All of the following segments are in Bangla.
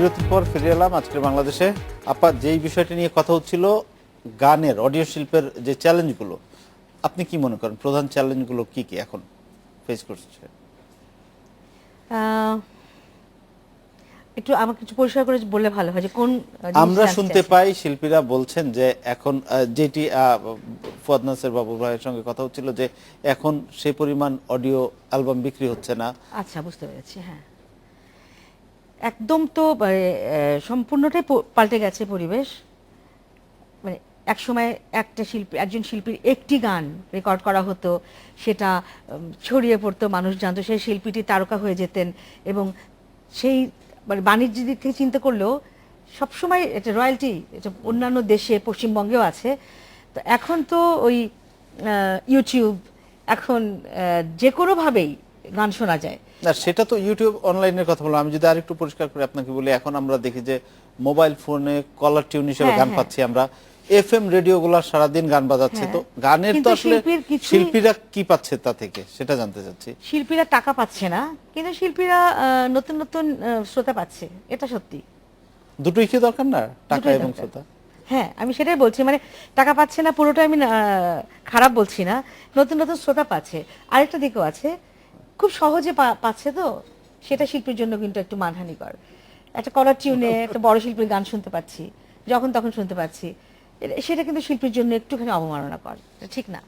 বিরতির পর ফিরে এলাম আজকের বাংলাদেশে। আপা, যেই বিষয়টি নিয়ে কথা হচ্ছিল, গানের অডিও শিল্পের যে চ্যালেঞ্জগুলো, আপনি কি মনে করেন প্রধান চ্যালেঞ্জগুলো কি কি এখন ফেস করছে? একটু আমাকে একটু পরিষ্কার করে বললে ভালো হয় যে কোন আমরা শুনতে পাই শিল্পীরা বলছেন যে এখন যেটি ফুয়াদ নাসের বাবু ভাইয়ের সঙ্গে কথা হচ্ছিল যে এখন সেই পরিমাণ অডিও অ্যালবাম বিক্রি হচ্ছে না। আচ্ছা, বুঝতে পেরেছি। হ্যাঁ, একদম তো সম্পূর্ণটাই পাল্টে গেছে পরিবেশ। মানে এক সময় একজন শিল্পীর একটি গান রেকর্ড করা হতো, সেটা ছড়িয়ে পড়তো, মানুষ জানতো, সেই শিল্পীটি তারকা হয়ে যেতেন। এবং সেই মানে বাণিজ্যিক দিক থেকে চিন্তা করলেও সবসময় এটা রয়্যালটি, এটা অন্যান্য দেশে, পশ্চিমবঙ্গেও আছে। তো এখন তো ওই ইউটিউব, এখন যে কোনোভাবেই গান শোনা যায়। না, সেটা তো ইউটিউব অনলাইনের কথা বললাম। আমি যদি আরেকটু পরিষ্কার করে আপনাকে বলি, এখন আমরা দেখি যে মোবাইল ফোনে কলার টিউন হিসেবে গান পাচ্ছি আমরা, এফএম রেডিওগুলো সারাদিন গান বাজাচ্ছে। তো গানের তো আসলে শিল্পীরা কি পাচ্ছে তা থেকে, সেটা জানতে চাচ্ছি। শিল্পীরা টাকা পাচ্ছে না, কিন্তু শিল্পীরা নতুন নতুন শ্রোতা পাচ্ছে, এটা সত্যি। দুটোই কি দরকার না, টাকা এবং শ্রোতা? হ্যাঁ, আমি সেটাই বলছি, মানে টাকা পাচ্ছে না পুরোটা আমি খারাপ বলছি না, নতুন নতুন শ্রোতা পাচ্ছে। আরেকটা দিকও আছে, খুব সহজে পাচ্ছে, তো সেটা শিল্পীর জন্য কিন্তু একটু মানহানিকর। একটা কলার টিউনে একটা বড় শিল্পীর গান শুনতে পাচ্ছি, যখন তখন শুনতে পাচ্ছি, সেটা কিন্তু শিল্পীর জন্য একটুখানি অবমাননাকর, ঠিক না?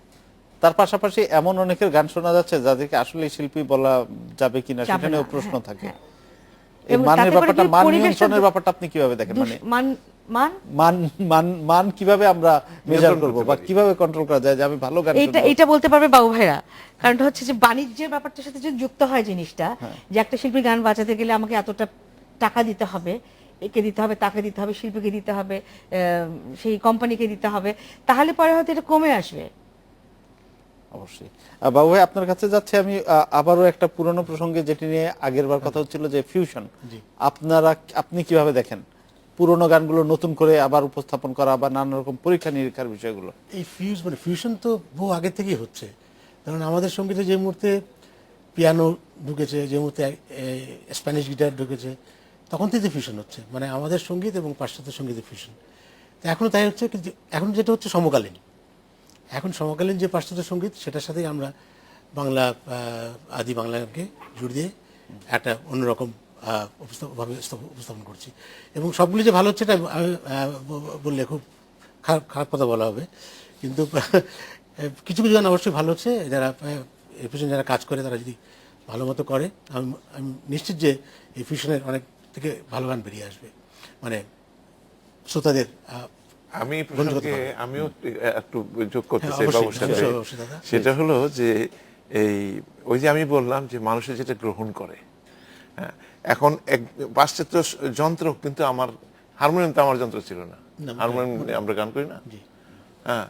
তার পাশাপাশি এমন অনেকের গান শোনা যাচ্ছে যাদেরকে আসলে শিল্পী বলা যাবে কিনা সেটা নিয়েও প্রশ্ন থাকে। এই মানের ব্যাপারটা, মান নিয়ন্ত্রণের ব্যাপারটা আপনি কিভাবে দেখেন? মানে মান কিভাবে আমরা মেজার করব বা কিভাবে কন্ট্রোল করা যায় যে আমি ভালো গান শুনবো? এটা বলতে পারবে বাবু ভাইরা। কারণটা হচ্ছে যে বাণিজ্যের ব্যাপারটার সাথে যদি যুক্ত হয় জিনিসটা, যে একটা শিল্পীর গান বাজাতে গেলে আমাকে এতটা টাকা দিতে হবে, একে দিতে হবে, তাকে দিতে হবে, শিল্পীকে দিতে হবে, সেই কোম্পানিকে দিতে হবে, তাহলে পরে হয়তো এটা কমে আসবে। অবশ্যই। বাবু ভাই, আপনার কাছে যাচ্ছে আমি আবারও একটা পুরনো প্রসঙ্গে, যেটি নিয়ে আগের বার কথা হচ্ছিল, যে ফিউশন। আপনি কিভাবে দেখেন পুরনো গানগুলো নতুন করে আবার উপস্থাপন করা বা নানা রকম পরীক্ষা নিরীক্ষার বিষয়গুলো? এই ফিউশন তো বহু আগে থেকেই হচ্ছে। কারণ আমাদের সঙ্গীতে যে মুহূর্তে পিয়ানো ঢুকেছে, যে মুহূর্তে স্প্যানিশ গিটার ঢুকেছে, তখন থেকে ফিউশন হচ্ছে। মানে আমাদের সঙ্গীত এবং পাশ্চাত্য সঙ্গীতের ফিউশন। তো এখনও তাই হচ্ছে, কিন্তু এখন যেটা হচ্ছে সমকালীন। এখন সমকালীন যে পাশ্চাত্য সঙ্গীত, সেটার সাথেই আমরা বাংলা, আদি বাংলাকে জুড়ে দিয়ে একটা অন্যরকম উপস্থাপন করছি। এবং সবগুলি যে ভালো হচ্ছে এটা আমি বললে খুব খারাপ কথা বলা হবে, কিন্তু কিছু কিছু গান অবশ্যই ভালো হচ্ছে। যারা এর পিছনে যারা কাজ করে, তারা যদি ভালো মতো করে, আমি নিশ্চিত যে এই ফিউশনের অনেক থেকে ভালো গান বেরিয়ে আসবে, মানে শ্রোতাদের। আমিও একটু যোগ করতে চাই বাবুর সাথে। সেটা হলো যে এই ওই যে আমি বললাম যে মানুষের যেটা গ্রহণ করে, হ্যাঁ, এখন পাশ্চাত্য যন্ত্র, কিন্তু আমার হারমোনিয়াম তো আমার যন্ত্র ছিল না। হারমোনিয়াম আমরা গান করি না, হ্যাঁ,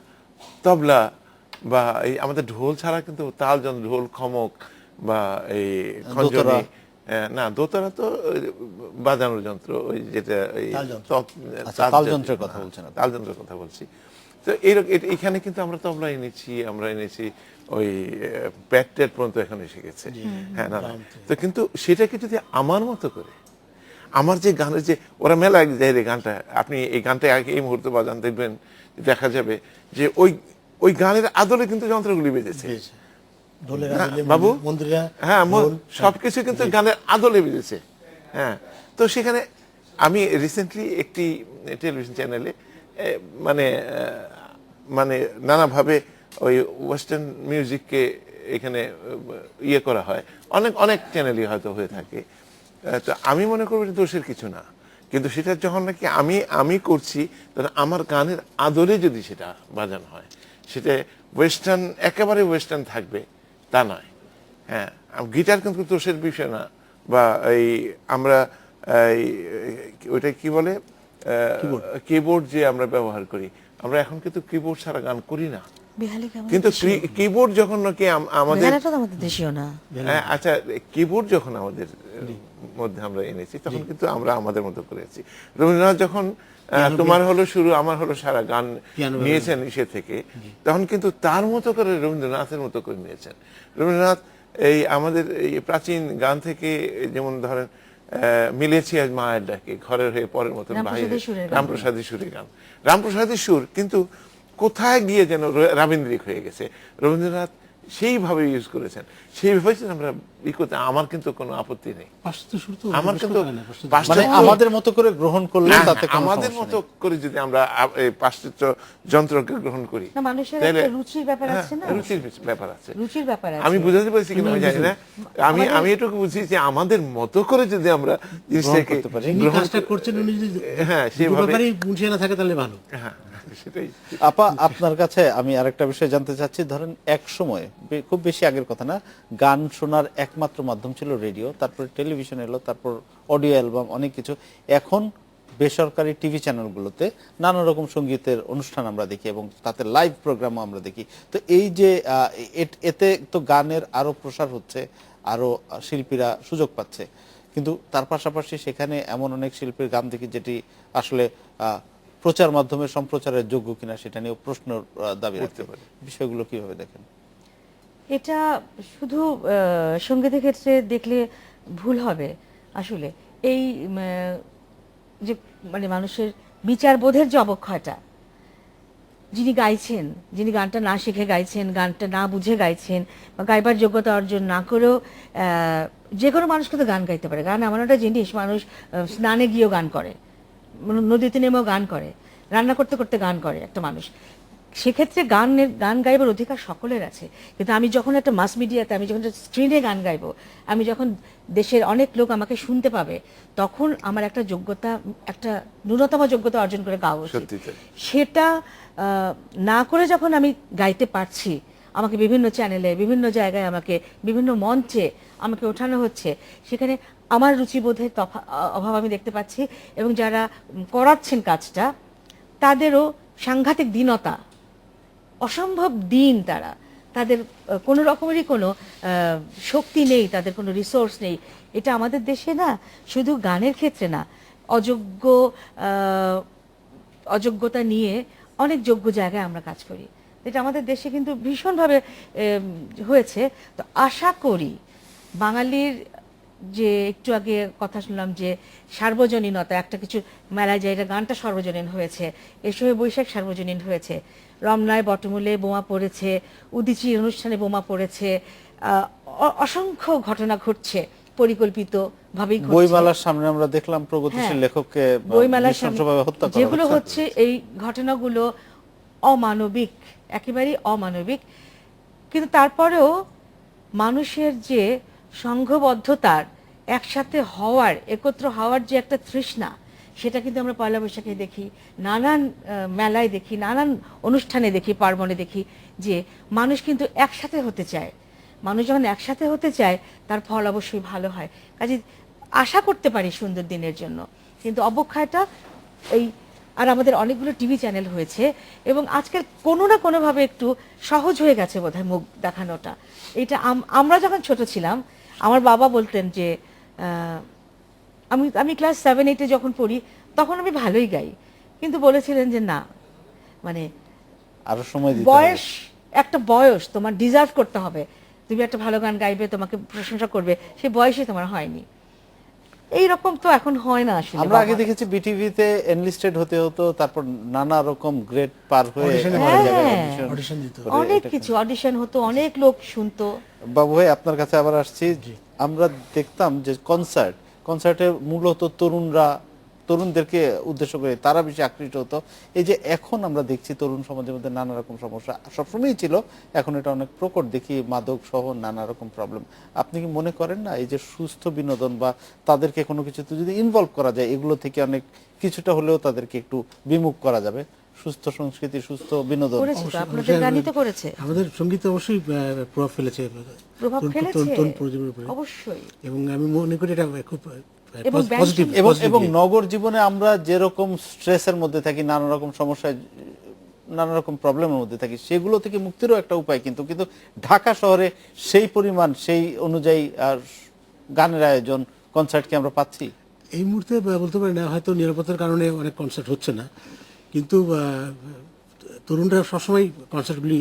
তবলা বা এই আমাদের ঢোল ছাড়া কিন্তু তাল যন্ত্র, ঢোল, খমক বা এই খঞ্জনি, না দোতারা তো বাজানোর যন্ত্র, ওই যেটা তাল যন্ত্রের কথা বলছেন? তাল যন্ত্রের কথা বলছি। তো এখানে কিন্তু আমরা তবলা এনেছি, ওই প্যাটের পর্যন্ত এখানে এসে গেছে। হ্যাঁ, না, তো কিন্তু সেটাকে যদি আমার মতো করে, আমার যে গানের যে ওরা মেলা যায় রে গানটা, আপনি এই গানটা এই মুহূর্তে বাজান, দেখবেন দেখা যাবে যে ওই গানের আদলে কিন্তু যন্ত্রগুলি বেজেছে বাবু। হ্যাঁ, সবকিছু কিন্তু গানের আদলে বেজেছে। হ্যাঁ, তো সেখানে আমি রিসেন্টলি একটি টেলিভিশন চ্যানেলে মানে নানাভাবে ওই ওয়েস্টার্ন মিউজিককে এখানে ইয়ে করা হয়, অনেক চ্যানেলই হয়তো হয়ে থাকে। তো আমি মনে করবো যে দোষের কিছু না, কিন্তু সেটা যখন নাকি আমি করছি, তখন আমার গানের আদলে যদি সেটা বাজানো হয়, সেটা ওয়েস্টার্ন, একেবারে ওয়েস্টার্ন থাকবে তা নয়। হ্যাঁ, গিটার কিন্তু দোষের বিষয় না। বা এই আমরা ওইটা কি বলে, কিবোর্ড যে আমরা ব্যবহার করি, আমরা এখন কিন্তু কিবোর্ড ছাড়া গান করি না। কিন্তু কিবোর্ড যখন নাকি আমাদের দেশীয় না, আচ্ছা, কিবোর্ড যখন আমাদের মধ্যে আমরা এনেছি, তখন কিন্তু আমরা আমাদের মতো করেছি। রবীন্দ্রনাথ যখন তোমার হলো শুরু আমার হলো সারা গান নিয়েছেন সে থেকে, তখন কিন্তু তার মতো করে রবীন্দ্রনাথের মতো করে নিয়েছেন। রবীন্দ্রনাথ এই আমাদের এই প্রাচীন গান থেকে, যেমন ধরেন মিলেছি আজ মায়ের ডাকে, ঘরের হয়ে পরের মতন বাইরে, রামপ্রসাদের সুরের গান। রামপ্রসাদের সুরের গান, রামপ্রসাদের সুর কিন্তু কোথায় গিয়ে যেন রাবীন্দ্রিক হয়ে গেছে। রবীন্দ্রনাথ সেইভাবে ইউজ করেছেন, সেইভাবে আমরা ই করতে, আমার কিন্তু কোনো আপত্তি নেই। পাশ্চাত্য সুর তো আমার কিন্তু মানে আমাদের মতো করে গ্রহণ করলে হ্যাঁ, তাতে কোনো আমাদের সমস্যা মতো নেই। করে যদি আমরা এই পাশ্চাত্য যন্ত্রকে গ্রহণ করি, না, মানুষের তাহলে একটা রুচির ব্যাপার হ্যাঁ, আছে না, রুচির ব্যাপার আছে। রুচির ব্যাপার আছে। আমি বুঝাতে পারছি কিনা আমি জানি না, আমি এটুকু বুঝি যে আমাদের মতো করে যদি আমরা জিনিসটাকে করতে পারি। যিনি কাজটা করছেন উনি যদি হ্যাঁ, দুটো সেভাবে ব্যাপারেই মুন্সিয়ানা থাকে তাহলে ভালো। হ্যাঁ, সেটাই। আপা, আপনার কাছে আমি আরেকটা বিষয় জানতে চাচ্ছি। ধরেন এক সময়, খুব বেশি আগের কথা না, গান শোনার একমাত্র মাধ্যম ছিল রেডিও, তারপর টেলিভিশন এলো, তারপর অডিও অ্যালবাম, অনেক কিছু। এখন বেসরকারি টিভি চ্যানেলগুলোতে নানা রকম সঙ্গীতের অনুষ্ঠান আমরা দেখি এবং তাতে লাইভ প্রোগ্রামও আমরা দেখি। তো এই যে এতে তো গানের আরো প্রসার হচ্ছে, আরো শিল্পীরা সুযোগ পাচ্ছে, কিন্তু তার পাশাপাশি সেখানে এমন অনেক শিল্পীর গান দেখি যেটি আসলে প্রচার মাধ্যমে সম্প্রচারের যোগ্য কিনা সেটা নিয়ে প্রশ্ন দাবি রাখতে পারে। বিষয়গুলো কিভাবে দেখেন? এটা শুধু সঙ্গীতের ক্ষেত্রে দেখলে ভুল হবে। আসলে এই যে মানে মানুষের বিচারবোধের যে অবক্ষয়টা, যিনি গাইছেন, যিনি গানটা না শিখে গাইছেন, গানটা না বুঝে গাইছেন, বা গাইবার যোগ্যতা অর্জন না করেও, যে কোনো মানুষ কিন্তু গান গাইতে পারে। গান এমন একটা জিনিস, মানুষ স্নানে গিয়েও গান করে, নদীতে নেমেও গান করে, রান্না করতে করতে গান করে একটা মানুষ। সেক্ষেত্রে গান গাইবার অধিকার সকলের আছে। কিন্তু আমি যখন একটা মাস মিডিয়াতে, আমি যখন স্ক্রিনে গান গাইবো, আমি যখন দেশের অনেক লোক আমাকে শুনতে পাবে, তখন আমার একটা যোগ্যতা, একটা ন্যূনতম যোগ্যতা অর্জন করে গাওয়া উচিত। সেটা না করে যখন আমি গাইতে পারছি, আমাকে বিভিন্ন চ্যানেলে, বিভিন্ন জায়গায়, আমাকে বিভিন্ন মঞ্চে আমাকে ওঠানো হচ্ছে, সেখানে আমার রুচিবোধের অভাব আমি দেখতে পাচ্ছি। এবং যারা করাচ্ছেন কাজটা, তাদেরও সাংঘাতিক দীনতা, অসম্ভব দিন, তাদের কোনো রকমেরই কোনো শক্তি নেই, তাদের কোনো রিসোর্স নেই। এটা আমাদের দেশে না, শুধু গানের ক্ষেত্রে না, অযোগ্যতা নিয়ে অনেক যোগ্য জায়গায় আমরা কাজ করি। এটা আমাদের দেশে কিন্তু ভীষণভাবে হয়েছে। তো আশা করি বাঙালির যে একটু আগে কথা শুনলাম যে সার্বজনীনতা, একটা কিছু মেলায় যায়, এটা গানটা সর্বজনীন হয়েছে, এর সময় বৈশাখ সার্বজনীন হয়েছে, রমনায় বটমূলে বোমা পড়েছে, উদীচীর অনুষ্ঠানে বোমা পড়েছে, অসংখ্য ঘটনা ঘটছে পরিকল্পিত ভাবেই। বইমেলার সামনে আমরা দেখলাম প্রগতিশীল লেখককে বইমেলার সামনে হত্যা করা যেগুলো হচ্ছে, এই ঘটনাগুলো অমানবিক, একেবারেই অমানবিক। কিন্তু তারপরেও মানুষের যে সংঘবদ্ধতার, একসাথে হওয়ার, একত্র হওয়ার যে একটা তৃষ্ণা, সেটা কিন্তু আমরা পয়লা বৈশাখে দেখি, নানান মেলায় দেখি, নানান অনুষ্ঠানে দেখি, পার্বণে দেখি, যে মানুষ কিন্তু একসাথে হতে চায়। মানুষ যখন একসাথে হতে চায়, তার ফল অবশ্যই ভালো হয়। কাজে আশা করতে পারি সুন্দর দিনের জন্য। কিন্তু অবক্ষয়টা এই, আর আমাদের অনেকগুলো টিভি চ্যানেল হয়েছে, এবং আজকাল কোনো না কোনোভাবে একটু সহজ হয়ে গেছে বোধহয় মুখ দেখানোটা। এটা আমরা যখন ছোট ছিলাম, আমার বাবা বলতেন যে, আমি ক্লাস 7-8 যখন পড়ি, তখন আমি ভালোই গাই, কিন্তু বলেছিলেন যে না, মানে আরো সময় দিতে বয়স, একটা বয়স তোমার ডিজার্ভ করতে হবে, তুমি একটা ভালো গান গাইবে, তোমাকে প্রশংসা করবে, সেই বয়সে তোমার হয়নি। এই রকম তো এখন হয় না আসলে। আমরা আগে দেখেছি বিটিভিতে এনলিস্টেড হতে হতো, তারপর নানা রকম গ্রেড পার হয়ে অডিশন দিত, অনেক কিছু অডিশন হতো, অনেক লোক শুনতো। বাবু ভাই, আপনার কাছে আবার আসছি। আমরা দেখতাম যে কনসার্টে মূলত তরুণদেরকে উদ্দেশ্য করে তারা বেশি আকৃষ্ট হতো। এই যে এখন আমরা দেখছি তরুণ সমাজের মধ্যে নানা রকম সমস্যা সবসময়ই ছিল, এখন এটা অনেক প্রকট দেখি, মাদক সহ নানা রকম প্রবলেম। আপনি কি মনে করেন না এই যে সুস্থ বিনোদন বা তাদেরকে কোনো কিছুতে যদি ইনভলভ করা যায়, এগুলো থেকে অনেক কিছুটা হলেও তাদেরকে একটু বিমুখ করা যাবে? সুস্থ সংস্কৃতি, সুস্থ বিনোদন আপনাদের গানই তো করেছে, আমাদের সঙ্গীত অবশ্যই প্রভাব ফেলেছে তরুণ প্রজন্মের উপরে, অবশ্যই। এবং আমি মনে করি এটা খুব পজিটিভ। এবং নগর জীবনে আমরা যেরকম স্ট্রেসের মধ্যে থাকি, নানা রকম সমস্যায়, নানা রকম প্রবলেমের মধ্যে থাকি, সেগুলো থেকে মুক্তিরও একটা উপায়। কিন্তু ঢাকা শহরে সেই পরিমাণ, সেই অনুযায়ী গানের আয়োজন, কনসার্ট কি আমরা পাচ্ছি? এই মুহূর্তে বলতে পারি না, হয়তো নিরাপত্তার কারণে অনেক কনসার্ট হচ্ছে না, কিন্তু তরুণরা সবসময় কনসার্টগুলি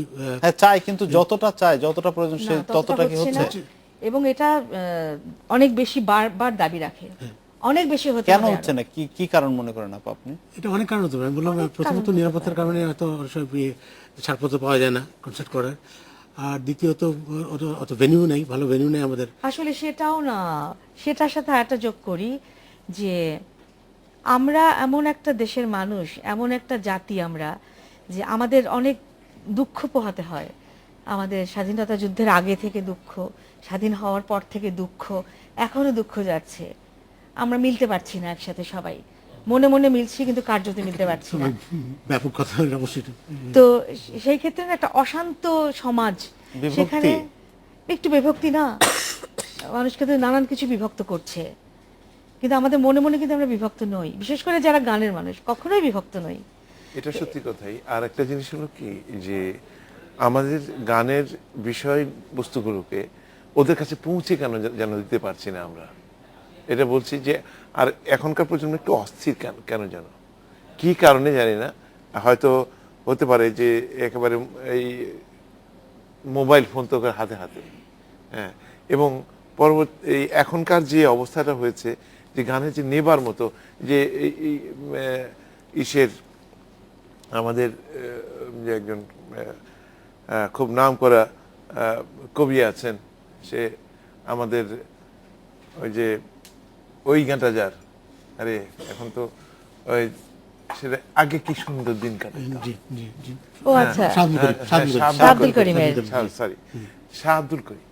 চায়, কিন্তু যতটা প্রয়োজন ততটা কি হচ্ছে? এবং এটা অনেক বেশি বার দাবি রাখে। অনেক বেশি হতে কেন হবে হচ্ছে না, কি কারণ মনে করেন আপনি? এটা অনেক কারণ হতে পারে। আমি বললাম প্রথমত নিরাপত্তার কারণে হয়তো সব ছাড়পত্র পাওয়া যায় না কনসার্ট করার, আর দ্বিতীয়ত অত ভেন্যু নেই, ভালো ভেন্যু নেই আমাদের। আসলে সেটাও না, সেটার সাথে একটা যোগ করি যে আমরা এমন একটা দেশের মানুষ, এমন একটা জাতি আমরা, যে আমাদের অনেক দুঃখ পোহাতে হয়। আমাদের স্বাধীনতা যুদ্ধের আগে থেকে দুঃখ, স্বাধীন হওয়ার পর থেকে দুঃখ, এখনো দুঃখ যাচ্ছে। আমরা মিলতে পারছি না একসাথে সবাই, মনে মনে মিলছি কিন্তু কার্যতে মিলতে পারছি না। ব্যাপক কথা অবশ্যই। তো সেই ক্ষেত্রে একটা অশান্ত সমাজ, সেখানে একটু বিভক্তি না, মানুষকে তো নানান কিছু বিভক্ত করছে, কিন্তু আমাদের মনে মনে কিন্তু আমরা বিভক্ত নই, বিশেষ করে যারা গানের মানুষ কখনোই বিভক্ত নই। এটা সত্যি কথাই। আর একটা জিনিস হলো কি, যে আমাদের গানের বিষয় বস্তুগুলোকে ওদের কাছে পৌঁছে কেন যেন দিতে পারছি না আমরা, এটা বলছি। যে আর এখনকার প্রজন্ম একটু অস্থির কেন যেন, কি কারণে জানি না, হয়তো হতে পারে যে একেবারে এই মোবাইল ফোন তো হাতে হাতে, হ্যাঁ, এবং পরবর্তী এই এখনকার যে অবস্থাটা হয়েছে, যে গানের যে নেবার মতো, যে ইসের আমাদের যে একজন খুব নাম করা কবি আছেন, সে আমাদের ওই যে ওই গানটা যার, আরে এখন তো ওই সেটা আগে কি সুন্দর দিন কাটাইতাম। জি জি জি। ও আচ্ছা, শাহ আব্দুল করিম, শাহ আব্দুল করিমের, সরি, শাহ আব্দুল করিম।